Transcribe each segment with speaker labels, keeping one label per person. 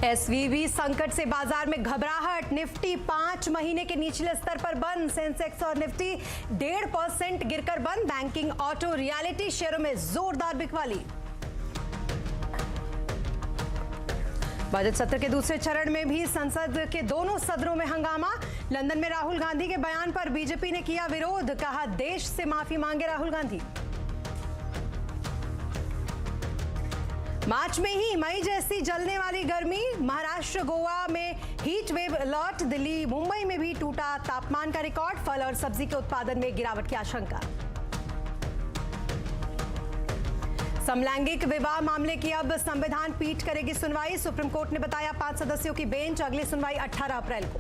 Speaker 1: SVB संकट से बाजार में घबराहट। निफ्टी 5 महीने के निचले स्तर पर बंद। सेंसेक्स और निफ्टी 1.5% गिरकर बंद। बैंकिंग, ऑटो, रियलिटी शेयरों में जोरदार बिकवाली। बजट सत्र के दूसरे चरण में भी संसद के दोनों सदनों में हंगामा। लंदन में राहुल गांधी के बयान पर बीजेपी ने किया विरोध। कहा, देश से माफी मांगे राहुल गांधी। मार्च में ही मई जैसी जलने वाली गर्मी। महाराष्ट्र, गोवा में heat wave alert. Delhi, Mumbai में भी टूटा तापमान का रिकॉर्ड। फल और सब्जी के उत्पादन में गिरावट की आशंका। समलैंगिक विवाह मामले की अब संविधान पीठ करेगी सुनवाई। सुप्रीम कोर्ट ने बताया 5 सदस्यों की बेंच। अगली सुनवाई 18 अप्रैल को।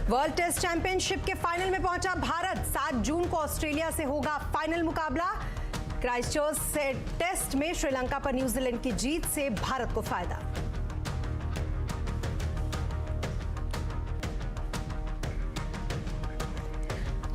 Speaker 1: वर्ल्ड टेस्ट चैंपियनशिप के फाइनल में पहुंचा भारत। 7 जून को ऑस्ट्रेलिया से होगा फाइनल मुकाबला। क्राइस्टचर्च से टेस्ट में श्रीलंका पर न्यूजीलैंड की जीत से भारत को फायदा।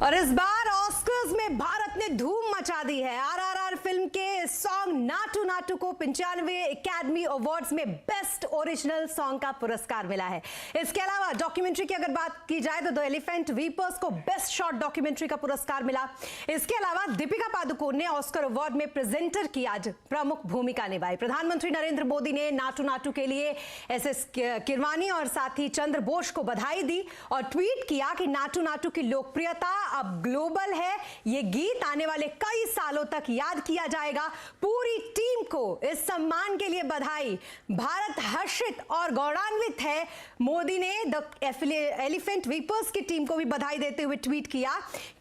Speaker 1: और इस बार ऑस्कर्स में भारत ने धूम मचा दी है। आरआरआर फिल्म के सॉन्ग नाटू नाटू को 95वें एकेडमी अवार्ड्स में बेस्ट ओरिजिनल सॉन्ग का पुरस्कार मिला है। इसके अलावा डॉक्यूमेंट्री की अगर बात की जाए तो द एलिफेंट वीपर्स को बेस्ट शॉर्ट डॉक्यूमेंट्री का पुरस्कार मिला। इसके अलावा दीपिका पादुकोण ने ऑस्कर अवार्ड में प्रेजेंटर की आज प्रमुख भूमिका निभाई। प्रधानमंत्री नरेंद्र मोदी ने नाटू नाटू के लिए एसएस किरवानी और साथी चंद्र बोस को बधाई दी और ट्वीट किया कि नाटू नाटू की लोकप्रियता अब ग्लोबल है। ये गीत आने वाले कई सालों तक याद किया जाएगा। पूरी टीम को इस सम्मान के लिए बधाई। भारत हर्षित और गौरवान्वित है। मोदी ने द एलिफेंट वीपर्स की टीम को भी बधाई देते हुए ट्वीट किया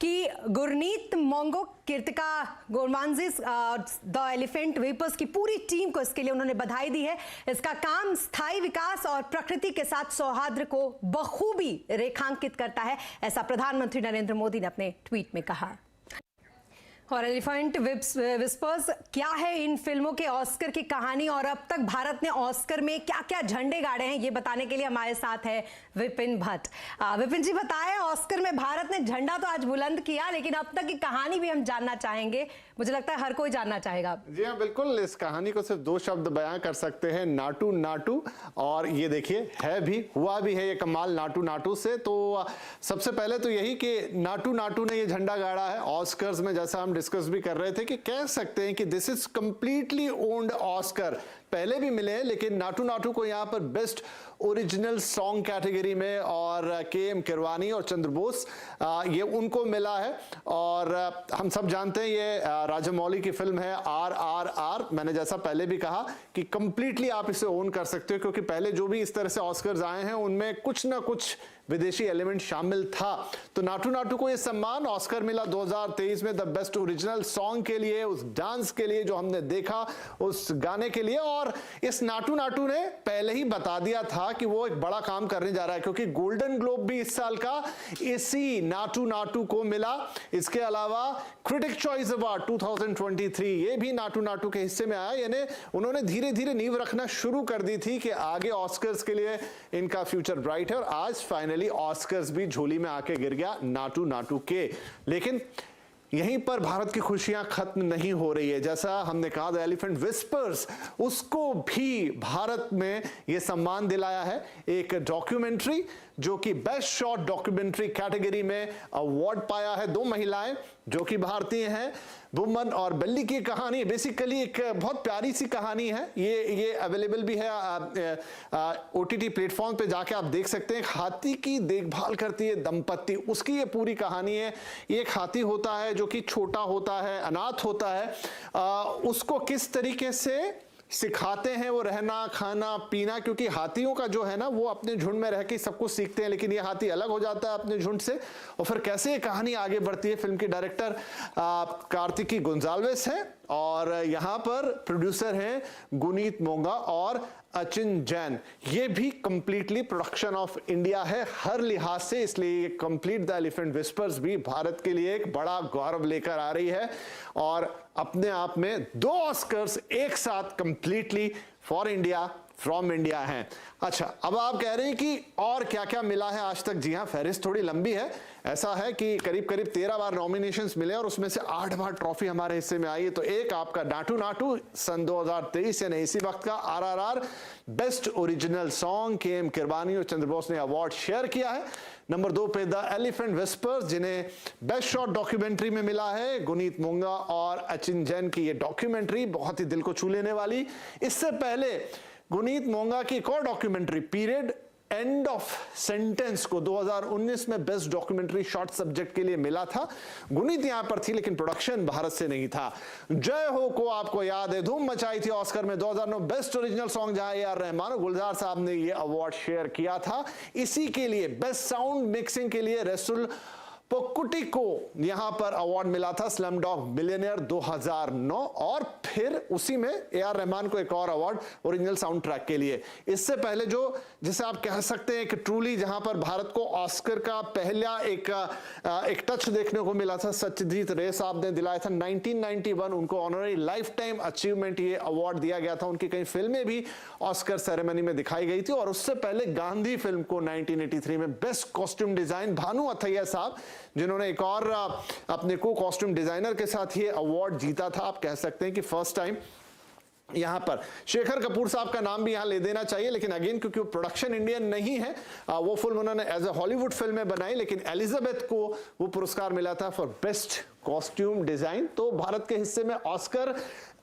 Speaker 1: कि गुरनीत मोंगो, कीर्तिका गोरमांजिस, द एलिफेंट वीपर्स की पूरी टीम को इसके लिए उन्होंने बधाई दी है। इसका काम स्थायी विकास और प्रकृति के साथ सौहार्द को बखूबी रेखांकित करता है, ऐसा प्रधानमंत्री नरेंद्र मोदी ने अपने ट्वीट में कहा। और एलिफेंट विस्पर्स क्या है इन फिल्मों के ऑस्कर की कहानी और अब तक भारत ने ऑस्कर में क्या क्या झंडे गाड़े हैं, ये बताने के लिए हमारे साथ है विपिन भट्ट। विपिन जी, बताएं, ऑस्कर में भारत ने झंडा तो आज बुलंद किया, लेकिन अब तक की कहानी भी हम जानना चाहेंगे। मुझे लगता है हर कोई जानना चाहेगा।
Speaker 2: जी हाँ, बिल्कुल। इस कहानी को सिर्फ 2 शब्द बयां कर सकते हैं, नाटू नाटू। और ये देखिए, है भी, हुआ भी है ये कमाल नाटू नाटू से। तो सबसे पहले तो यही कि नाटू नाटू ने ये झंडा गाड़ा है ऑस्कर्स में। जैसा हम डिस्कस भी कर रहे थे कि कह सकते हैं कि this is completely owned Oscar. पहले भी मिले हैं, लेकिन नाटू नाटू को यहाँ पर बेस्ट ओरिजिनल सॉन्ग कैटेगरी में और के.एम. किरवानी और चंद्र बोस, ये उनको मिला है। और हम सब जानते हैं ये राजामौली की फिल्म है RRR। मैंने जैसा पहले भी कहा कि कंप्लीटली आप इसे ओन कर सकते हो, क्योंकि पहले जो भी इस तरह से ऑस्कर्स आए हैं उनमें कुछ ना कुछ विदेशी एलिमेंट शामिल था। तो नाटू नाटू को ये सम्मान ऑस्कर मिला 2023 में द बेस्ट ओरिजिनल सॉन्ग के लिए, उस डांस के लिए जो हमने देखा, उस गाने के लिए। और इस नाटू नाटू ने पहले ही बता दिया था कि वो एक बड़ा काम करने जा रहा है, क्योंकि गोल्डन ग्लोब भी इस साल का इसी नाटू नाटू को मिला। इसके अलावा क्रिटिक चॉइस अवार्ड 2023 ये भी नाटू नाटू के हिस्से में आया। यानी उन्होंने धीरे धीरे नींव रखना शुरू कर दी थी कि आगे ऑस्कर्स के लिए इनका फ्यूचर ब्राइट है। और आज फाइनली ऑस्कर्स भी झोली में आके गिर गया नाटू नाटू के। लेकिन यहीं पर भारत की खुशियां खत्म नहीं हो रही है। जैसा हमने कहा, द एलिफेंट विस्पर्स, उसको भी भारत में यह सम्मान दिलाया है। एक डॉक्यूमेंट्री जो कि बेस्ट शॉर्ट डॉक्यूमेंट्री कैटेगरी में अवार्ड पाया है। 2 महिलाएं जो कि भारतीय हैं, बुमन और बल्ली की कहानी बेसिकली एक बहुत प्यारी सी कहानी है। ये अवेलेबल भी है OTT प्लेटफॉर्म पे, जाके आप देख सकते हैं। एक हाथी की देखभाल करती है दंपत्ति, उसकी ये पूरी कहानी है। एक हाथी होता है जो कि छोटा होता है, अनाथ होता है, उसको किस तरीके से सिखाते हैं वो रहना, खाना, पीना, क्योंकि हाथियों का जो है ना वो अपने झुंड में रह के सब कुछ सीखते हैं, लेकिन ये हाथी अलग हो जाता है अपने झुंड से। और फिर कैसे ये कहानी आगे बढ़ती है। फिल्म की डायरेक्टर कार्तिकी गोंजाल्वेस है और यहाँ पर प्रोड्यूसर हैं गुनीत मोंगा और अचिन जैन। ये भी कंप्लीटली प्रोडक्शन ऑफ इंडिया है हर लिहाज से, इसलिए कंप्लीट द एलिफेंट विस्पर्स भी भारत के लिए एक बड़ा गौरव लेकर आ रही है। और अपने आप में 2 ऑस्कर्स एक साथ completely for India from India हैं। अच्छा, अब आप कह रहे हैं कि और क्या क्या मिला है आज तक। जी हाँ, फहरिस्त थोड़ी लंबी है। ऐसा है कि करीब करीब 13 बार नॉमिनेशंस मिले और उसमें से 8 बार ट्रॉफी हमारे हिस्से में आई है। तो एक आपका नाटू नाटू सन 2023 यानी इसी वक्त का RRR best original song KM Keeravani और चंद्रबोस ने अवार्ड शेयर किया है। नंबर 2 पे द एलिफेंट विस्पर्स, जिन्हें बेस्ट शॉर्ट डॉक्यूमेंट्री में मिला है। गुनीत मोंगा और अचिन जैन की ये डॉक्यूमेंट्री बहुत ही दिल को छू लेने वाली। इससे पहले गुनीत मोंगा की एक और documentary period end of sentence को 2019 में बेस्ट डॉक्यूमेंट्री शॉर्ट सब्जेक्ट के लिए मिला था। गुनीत यहां पर थी लेकिन प्रोडक्शन भारत से नहीं था। जय हो को आपको याद है, धूम मचाई थी ऑस्कर में 2009 बेस्ट ओरिजिनल सॉन्ग, जहां AR रहमान और गुलजार साहब ने ये अवार्ड शेयर किया था। इसी के लिए बेस्ट साउंड मिक्सिंग के लिए रसूल पोकुटी को यहां पर अवार्ड मिला था स्लमडॉग मिलियनेयर 2009, और फिर उसी में AR रहमान को एक और अवार्ड ओरिजिनल साउंड ट्रैक के लिए। इससे पहले जो जिसे आप कह सकते हैं कि ट्रूली जहां पर भारत को ऑस्कर का पहला एक टच देखने को मिला था, सत्यजीत रे साहब ने दिलाया था 1991, उनको ऑनररी लाइफ टाइम अचीवमेंट ये अवार्ड दिया गया था। उनकी कई फिल्में भी ऑस्कर सेरेमनी में दिखाई गई थी। और उससे पहले गांधी फिल्म को 1983 में best costume design Bhanu Athaiya साहब, जिन्होंने एक और अपने को कॉस्ट्यूम डिजाइनर के साथ ये अवार्ड जीता था। आप कह सकते हैं कि फर्स्ट टाइम यहां पर शेखर कपूर साहब का नाम भी यहां ले देना चाहिए, लेकिन अगेन क्योंकि वो प्रोडक्शन इंडियन नहीं है, वो फिल्म उन्होंने एज ए हॉलीवुड फिल्म में बनाई, लेकिन एलिजाबेथ को वो पुरस्कार मिला था फॉर बेस्ट कॉस्ट्यूम डिजाइन। तो भारत के हिस्से में ऑस्कर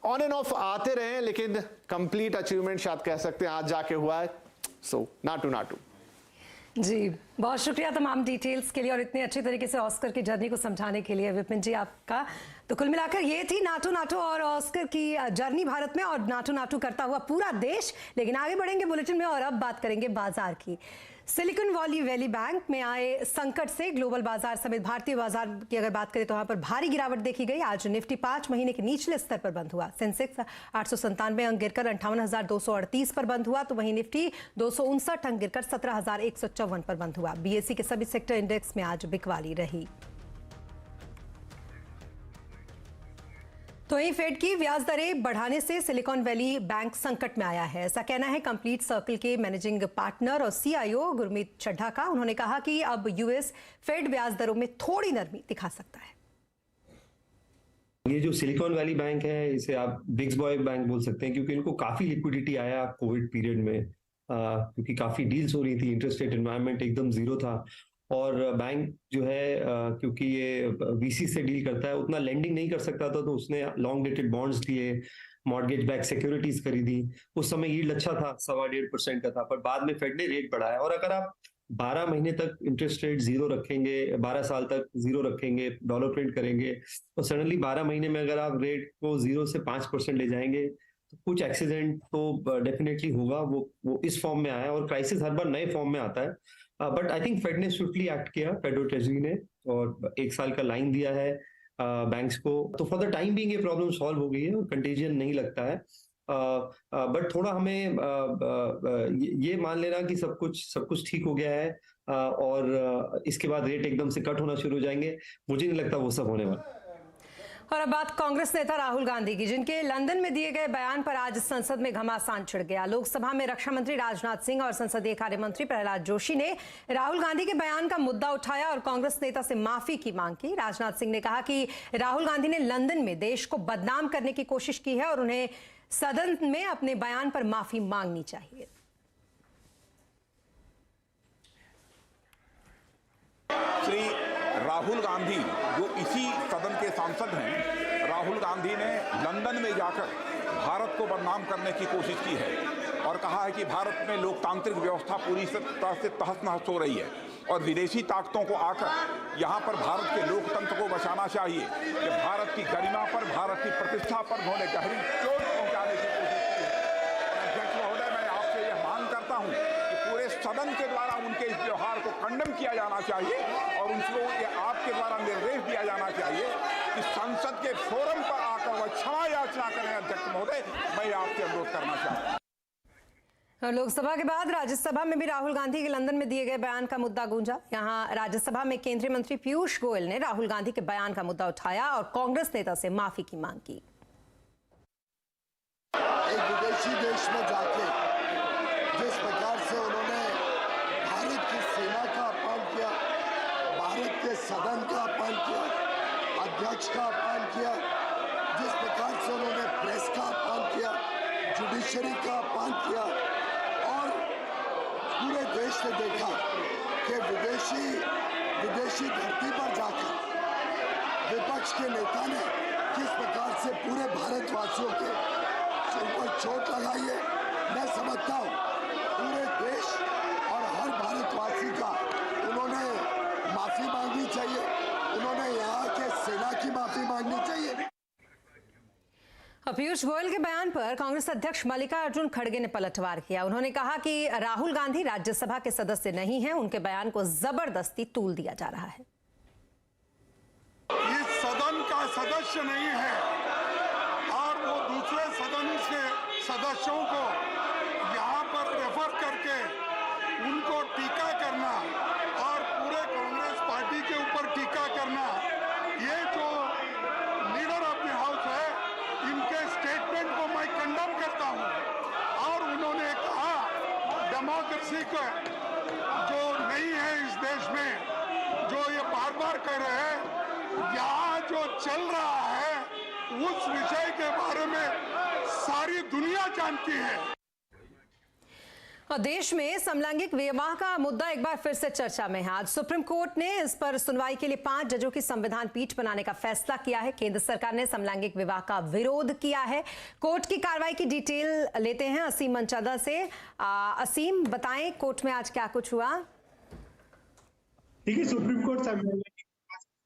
Speaker 2: ऑन एंड ऑफ आते रहे, लेकिन कंप्लीट अचीवमेंट शायद कह सकते हैं आज जाके हुआ है। सो नाटू नाटू।
Speaker 1: जी, बहुत शुक्रिया तमाम डिटेल्स के लिए और इतने अच्छे तरीके से ऑस्कर की जर्नी को समझाने के लिए विपिन जी आपका। तो कुल मिलाकर ये थी नाटू नाटू और ऑस्कर की जर्नी भारत में, और नाटू नाटू करता हुआ पूरा देश। लेकिन आगे बढ़ेंगे बुलेटिन में और अब बात करेंगे बाजार की। सिलिकॉन वैली बैंक में आए संकट से ग्लोबल बाजार समेत भारतीय बाजार की अगर बात करें तो वहां पर भारी गिरावट देखी गई। आज निफ्टी 5 महीने के निचले स्तर पर बंद हुआ। सेंसेक्स 897 अंक गिरकर 58,238 पर बंद हुआ, तो वहीं निफ्टी 259 अंक गिरकर 17,154 पर बंद हुआ। BSE के सभी सेक्टर इंडेक्स में आज बिकवाली रही। तो वहीं फेड की ब्याज दरें बढ़ाने से सिलिकॉन वैली बैंक संकट में आया है, ऐसा कहना है कंप्लीट सर्कल के मैनेजिंग पार्टनर और CIO गुरमीत चड्ढा का। उन्होंने कहा कि अब US फेड ब्याज दरों में थोड़ी नरमी दिखा सकता है।
Speaker 3: ये जो सिलिकॉन वैली बैंक है, इसे आप बिग बॉय बैंक बोल सकते हैं, क्योंकि इनको काफी लिक्विडिटी आया कोविड पीरियड में, क्योंकि काफी डील्स हो रही थी, इंटरेस्ट रेट एनवायरनमेंट एकदम जीरो था। और बैंक जो है क्योंकि ये VC से डील करता है, उतना लेंडिंग नहीं कर सकता था, तो उसने लॉन्ग डेटेड बॉन्ड्स लिए, मॉर्गेज बैक सिक्योरिटीज खरीदी। उस समय यील्ड अच्छा था, 1.25% का था, पर बाद में फेड ने रेट बढ़ाया। और अगर आप 12 महीने तक इंटरेस्ट रेट जीरो रखेंगे, 12 साल तक जीरो रखेंगे, डॉलर प्रिंट करेंगे, तो सडनली 12 महीने में अगर आप रेट को 0 से 5% ले जाएंगे, तो कुछ एक्सीडेंट तो डेफिनेटली होगा। वो इस फॉर्म में आया, और क्राइसिस हर बार नए फॉर्म में आता है। बट आई थिंक फेड ने स्विफ्टली एक्ट किया, फेडरल ट्रेजरी ने, और 1 साल का लाइन दिया है बैंक्स को। तो फॉर द टाइम बीइंग ये प्रॉब्लम सॉल्व हो गई है और कंटेजियन नहीं लगता है। बट थोड़ा हमें ये मान लेना कि सब कुछ ठीक हो गया है, और इसके बाद रेट एकदम से कट होना शुरू हो जाएंगे, मुझे नहीं लगता वो सब होने वाला।
Speaker 1: और अब बात कांग्रेस नेता राहुल गांधी की, जिनके लंदन में दिए गए बयान पर आज संसद में घमासान छिड़ गया। लोकसभा में रक्षा मंत्री राजनाथ सिंह और संसदीय कार्य मंत्री प्रहलाद जोशी ने राहुल गांधी के बयान का मुद्दा उठाया और कांग्रेस नेता से माफी की मांग की। राजनाथ सिंह ने कहा कि राहुल गांधी ने लंदन में देश को बदनाम करने की कोशिश की है और उन्हें सदन में अपने बयान पर माफी मांगनी चाहिए।
Speaker 4: श्री राहुल गांधी जो इसी सदन के सांसद हैं, राहुल गांधी ने लंदन में जाकर भारत को बदनाम करने की कोशिश की है और कहा है कि भारत में लोकतांत्रिक व्यवस्था पूरी तरह से तहस नहस हो रही है और विदेशी ताकतों को आकर यहाँ पर भारत के लोकतंत्र को बचाना चाहिए। कि भारत की गरिमा पर, भारत की प्रतिष्ठा पर उन्होंने गहरी चोट पहुँचाने की कोशिश की है। अध्यक्ष महोदय, मैं आपसे यह मांग करता हूँ कि पूरे सदन के द्वारा उनके इस व्यवहार को कंडेम किया जाना चाहिए और उनको ये आपके द्वारा निर्देश दिया जाना चाहिए कि संसद के फोरम पर आकर वह क्षमा याचना करें। अध्यक्ष महोदय, मैं आपसे अनुरोध करना चाहता हूँ।
Speaker 1: लोकसभा के बाद राज्यसभा में भी राहुल गांधी के लंदन में दिए गए बयान का मुद्दा गूंजा। यहां राज्यसभा में केंद्रीय मंत्री पीयूष गोयल ने राहुल गांधी के बयान का मुद्दा उठाया और कांग्रेस नेता से माफी की मांग की।
Speaker 5: एक विदेशी देश में जाके जिस प्रकार से उन्होंने भारत की सेना का अपमान किया, भारत के सदन का अपमान किया, अध्यक्ष का अपमान किया, जिस प्रकार से उन्होंने प्रेस का अपमान किया, जुडिशरी का अपमान किया, और पूरे देश ने देखा कि विदेशी धरती पर जाकर विपक्ष के नेता ने किस प्रकार से पूरे भारतवासियों के सिर पर चोट लगाई है। मैं समझता हूँ पूरे देश और हर भारतवासी का उन्होंने माफी मांगनी चाहिए, उन्होंने यहाँ के सेना की माफी मांगनी चाहिए।
Speaker 1: पीयूष गोयल के बयान पर कांग्रेस अध्यक्ष मल्लिकार्जुन खड़गे ने पलटवार किया। उन्होंने कहा कि राहुल गांधी राज्यसभा के सदस्य नहीं हैं, उनके बयान को जबरदस्ती तूल दिया जा रहा है।
Speaker 6: इस सदन का सदस्य नहीं है और वो दूसरे सदन के सदस्यों को यहाँ पर रेफर करके उनको टीका करना और पूरे कांग्रेस पार्टी के ऊपर टीका करना, ये जो लीडर ऑफ द हाउस है, इनके स्टेटमेंट को मैं कंडेम करता हूँ। और उन्होंने कहा डेमोक्रेसी का जो नहीं है इस देश में, जो ये बार बार कह रहे हैं, यहाँ जो चल रहा है उस विषय के बारे में सारी दुनिया जानती है।
Speaker 1: और देश में समलैंगिक विवाह का मुद्दा एक बार फिर से चर्चा में है। आज सुप्रीम कोर्ट ने इस पर सुनवाई के लिए 5 जजों की संविधान पीठ बनाने का फैसला किया है। केंद्र सरकार ने समलैंगिक विवाह का विरोध किया है। कोर्ट की कार्रवाई की डिटेल लेते हैं असीम मनचंदा से। असीम, बताएं कोर्ट में आज क्या कुछ हुआ?
Speaker 7: देखिए, सुप्रीम कोर्ट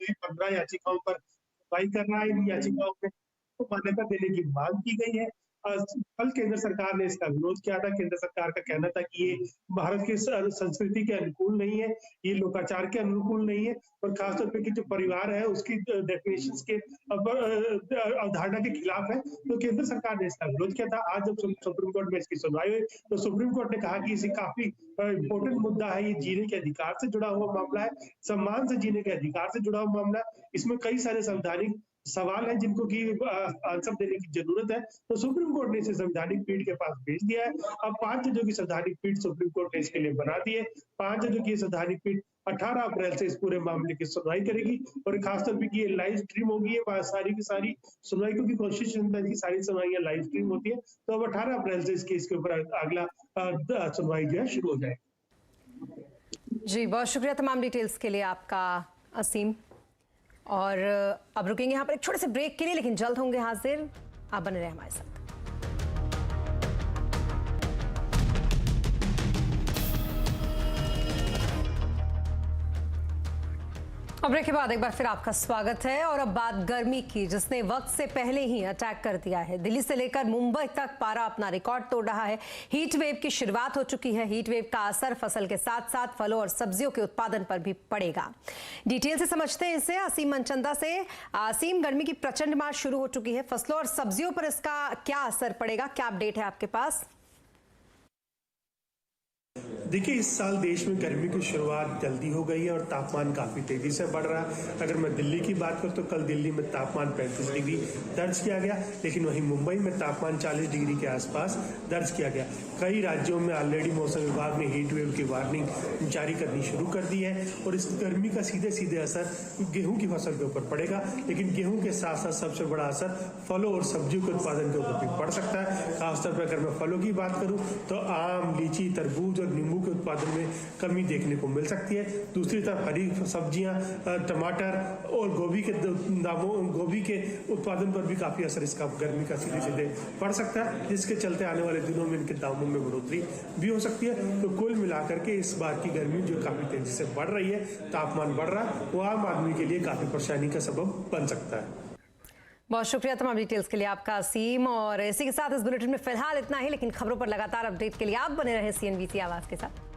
Speaker 7: 15 याचिकाओं पर सुनवाई कर रहा है। इन याचिकाओं में मान्यता देने की मांग की गई है। कल केंद्र सरकार ने इसका विरोध किया था। केंद्र सरकार का कहना था कि ये भारत की संस्कृति के अनुकूल नहीं है, ये लोकाचार के अनुकूल नहीं है, और खासतौर पे कि जो परिवार है उसकी डेफिनेशंस के अवधारणा के खिलाफ है। तो केंद्र सरकार ने इसका विरोध किया था। आज जब सुप्रीम कोर्ट में इसकी सुनवाई हुई तो सुप्रीम कोर्ट ने कहा कि इसे काफी इंपॉर्टेंट मुद्दा है, ये जीने के अधिकार से जुड़ा हुआ मामला है, सम्मान से जीने के अधिकार से जुड़ा हुआ मामला है। इसमें कई सारे संवैधानिक सवाल है जिनको की आंसर देने की जरूरत है। तो सुप्रीम कोर्ट ने इसे संवैधानिक पीठ के पास भेज दिया है। अब 5 जजों की संवैधानिक पीठ सुप्रीम कोर्ट ने इसके लिए बना दी है। 5 जजों की संवैधानिक पीठ 18 अप्रैल से इस पूरे मामले की सुनवाई करेगी, और खासतौर पर ये लाइव स्ट्रीम होगी। ये सारी की सारी सुनवाई, क्योंकि कॉन्स्टिट्यूशन की सारी सुनवाइयां लाइव स्ट्रीम होती है। तो अब 18 अप्रैल से इस केस के ऊपर अगला सुनवाई जो है शुरू हो जाएगी।
Speaker 1: जी, बहुत शुक्रिया तमाम डिटेल्स के लिए आपका असीम। और अब रुकेंगे यहाँ पर एक छोटे से ब्रेक के लिए, लेकिन जल्द होंगे हाजिर। आप बने रहे हमारे साथ। अब ब्रेक के बाद एक बार फिर आपका स्वागत है। और अब बात गर्मी की, जिसने वक्त से पहले ही अटैक कर दिया है। दिल्ली से लेकर मुंबई तक पारा अपना रिकॉर्ड तोड़ रहा है। हीट वेव की शुरुआत हो चुकी है। हीट वेव का असर फसल के साथ साथ फलों और सब्जियों के उत्पादन पर भी पड़ेगा। डिटेल से समझते हैं इसे असीम मनचंदा से। असीम, गर्मी की प्रचंड मार शुरू हो चुकी है, फसलों और सब्जियों पर इसका क्या असर पड़ेगा, क्या अपडेट है आपके पास?
Speaker 7: देखिए, इस साल देश में गर्मी की शुरुआत जल्दी हो गई है और तापमान काफी तेजी से बढ़ रहा है। अगर मैं दिल्ली की बात करूं तो कल दिल्ली में तापमान 35 डिग्री दर्ज किया गया, लेकिन वहीं मुंबई में तापमान 40 डिग्री के आसपास दर्ज किया गया। कई राज्यों में ऑलरेडी मौसम विभाग ने हीट वेव की वार्निंग जारी करनी शुरू कर दी है, और इस गर्मी का सीधे सीधे असर गेहूं की फसल के ऊपर पड़ेगा। लेकिन गेहूं के साथ साथ सबसे बड़ा असर फलों और सब्जियों के उत्पादन के ऊपर भी पड़ सकता है। खासतौर पर अगर मैं फलों की बात करूं तो आम, लीची, तरबूज और नींबू के उत्पादन में कमी देखने को मिल सकती है। दूसरी तरफ हरी सब्जियां, टमाटर और गोभी के उत्पादन पर भी काफी असर इसका गर्मी का सीधे सीधे पड़ सकता है, जिसके चलते आने वाले दिनों में इनके दामों में बढ़ोतरी भी हो सकती है। तो कुल मिलाकर के इस बार की गर्मी जो काफी तेजी से बढ़ रही है, तापमान बढ़ रहा है, वो आम आदमी के लिए काफी परेशानी का सबब बन सकता है।
Speaker 1: बहुत शुक्रिया तमाम डिटेल्स के लिए आपका असीम। और इसी के साथ इस बुलेटिन में फिलहाल इतना ही, लेकिन खबरों पर लगातार अपडेट के लिए आप बने रहे CNBC आवाज के साथ।